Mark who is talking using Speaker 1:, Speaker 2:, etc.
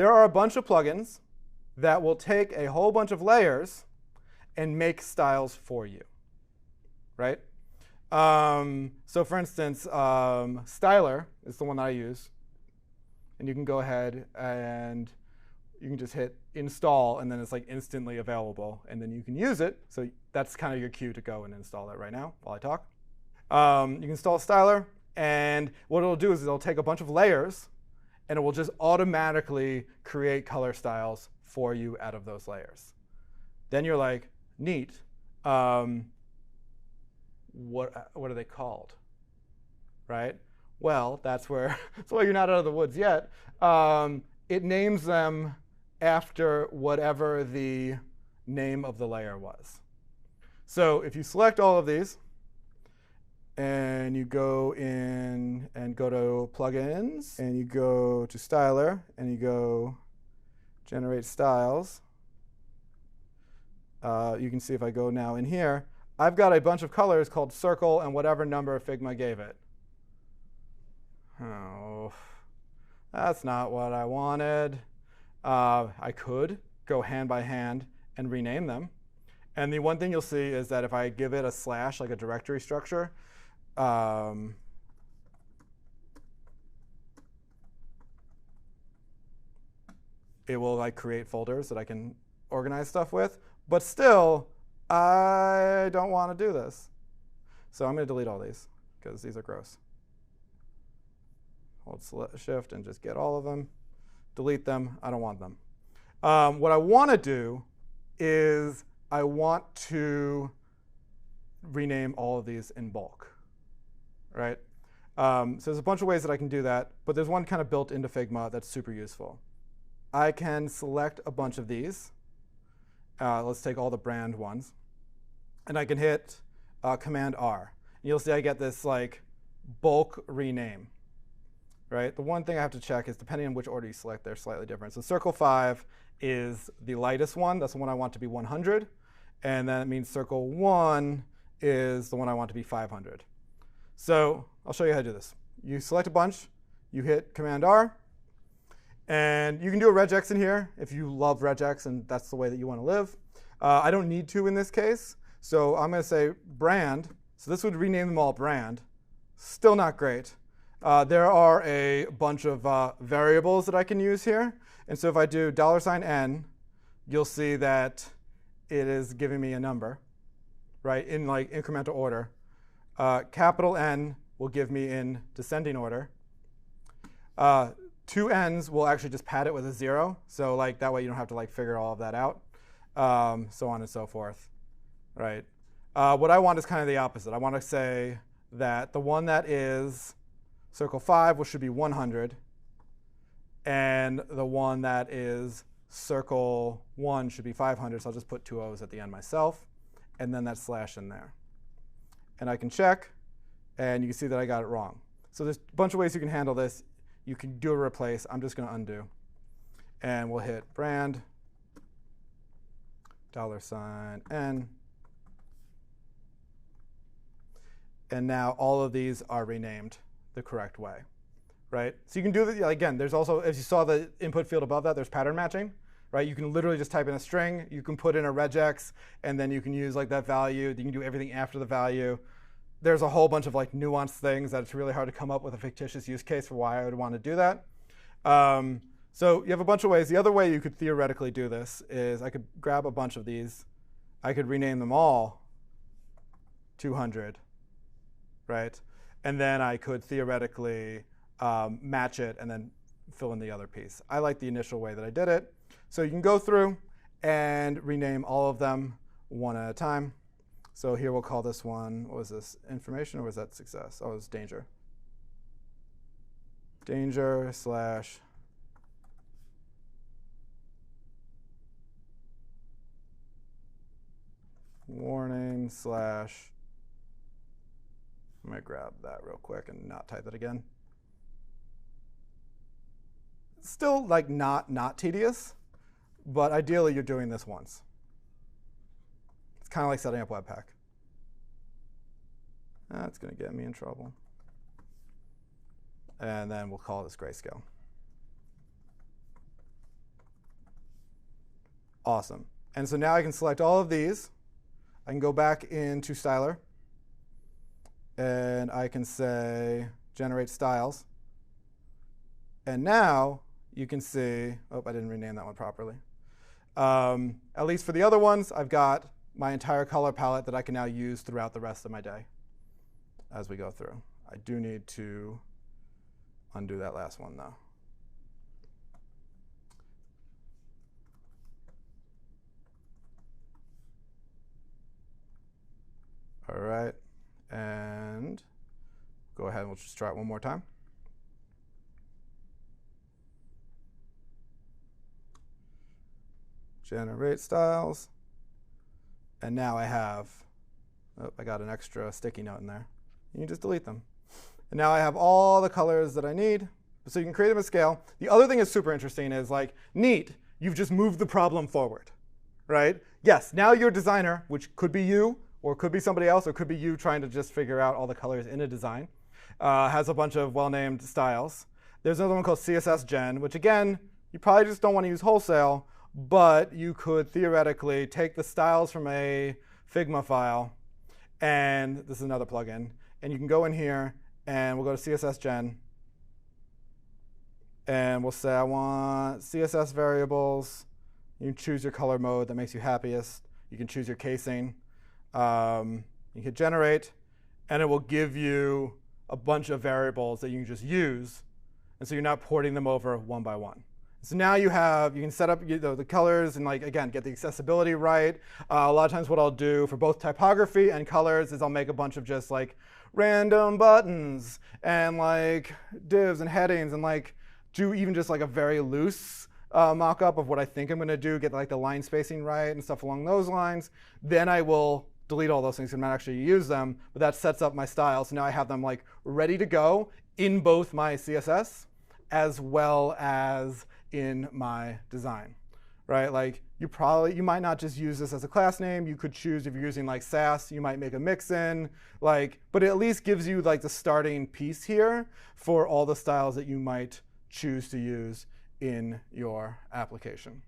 Speaker 1: there are a bunch of plugins that will take a whole bunch of layers and make styles for you, right? So for instance, Styler is the one that I use. And you can go ahead and you can just hit install, and then it's like instantly available, and then you can use it. So that's kind of your cue to go and install it right now while I talk. You can install Styler, and what it'll do is it'll take a bunch of layers, and it will just automatically create color styles for you out of those layers. Then you're like, neat. What are they called, right? Well, that's why you're not out of the woods yet. It names them after whatever the name of the layer was. So if you select all of these, and you go in and go to plugins, and you go to Styler, and you go generate styles, you can see if I go now in here, I've got a bunch of colors called circle and whatever number Figma gave it. Oh, that's not what I wanted. I could go hand by hand and rename them. And the one thing you'll see is that if I give it a slash, like a directory structure, it will like create folders that I can organize stuff with. But still, I don't want to do this. So I'm going to delete all these because these are gross. Hold shift and just get all of them. Delete them. I don't want them. What I want to do is I want to rename all of these in bulk, right? So there's a bunch of ways that I can do that, but there's one kind of built into Figma that's super useful. I can select a bunch of these. Let's take all the brand ones. And I can hit Command R. And you'll see I get this like bulk rename. Right? The one thing I have to check is depending on which order you select, they're slightly different. So Circle 5 is the lightest one. That's the one I want to be 100. And then it means Circle 1 is the one I want to be 500. So I'll show you how to do this. You select a bunch. You hit Command R. And you can do a regex in here if you love regex and that's the way that you want to live. I don't need to in this case. So I'm going to say brand. So this would rename them all brand. Still not great. There are a bunch of variables that I can use here. And so if I do $n, you'll see that it is giving me a number, right, in like incremental order. Capital N will give me in descending order. 2 n's will actually just pad it with a 0. So like that way you don't have to like figure all of that out, so on and so forth, right? What I want is kind of the opposite. I want to say that the one that is Circle 5, which should be 100, and the one that is Circle 1 should be 500. So I'll just put 2 O's at the end myself, and then that slash in there. And I can check, and you can see that I got it wrong. So there's a bunch of ways you can handle this. You can do a replace. I'm just going to undo. And we'll hit brand, $n. And now all of these are renamed the correct way, right? So you can do that. Again, there's also, as you saw the input field above that, there's pattern matching, right? You can literally just type in a string. You can put in a regex, and then you can use like that value. You can do everything after the value. There's a whole bunch of like nuanced things that it's really hard to come up with a fictitious use case for why I would want to do that. So you have a bunch of ways. The other way you could theoretically do this is I could grab a bunch of these. I could rename them all 200, right? And then I could theoretically match it and then fill in the other piece. I like the initial way that I did it. So you can go through and rename all of them one at a time. So here we'll call this one, what was this, information or was that success? Oh, it was danger. Danger slash warning slash, let me grab that real quick and not type it again. Still like not tedious, but ideally you're doing this once. It's kind of like setting up Webpack. That's going to get me in trouble. And then we'll call this grayscale. Awesome. And so now I can select all of these. I can go back into Styler, and I can say generate styles. And now you can see, oh, I didn't rename that one properly. At least for the other ones, I've got my entire color palette that I can now use throughout the rest of my day as we go through. I do need to undo that last one, though. All right, and go ahead and we'll just try it one more time. Generate styles. And now I have, oh, I got an extra sticky note in there. You can just delete them. And now I have all the colors that I need. So you can create them at scale. The other thing that's super interesting is like, neat, you've just moved the problem forward, right? Yes, now your designer, which could be you, or could be somebody else, or could be you trying to just figure out all the colors in a design, has a bunch of well-named styles. There's another one called CSS Gen, which again, you probably just don't want to use wholesale, but you could theoretically take the styles from a Figma file, and this is another plugin, and you can go in here, and we'll go to CSS Gen, and we'll say I want CSS variables. You can choose your color mode that makes you happiest. You can choose your casing. You hit generate, and it will give you a bunch of variables that you can just use, and so you're not porting them over one by one. So now you can set up the colors and like again get the accessibility right. A lot of times what I'll do for both typography and colors is I'll make a bunch of just like random buttons and like divs and headings and like do even just like a very loose mock-up of what I think I'm going to do, get like the line spacing right and stuff along those lines. Then I will delete all those things and not actually use them, but that sets up my style. So now I have them like ready to go in both my CSS as well as in my design, right? Like you might not just use this as a class name. You could choose, if you're using like Sass, you might make a mix in, like, but it at least gives you like the starting piece here for all the styles that you might choose to use in your application.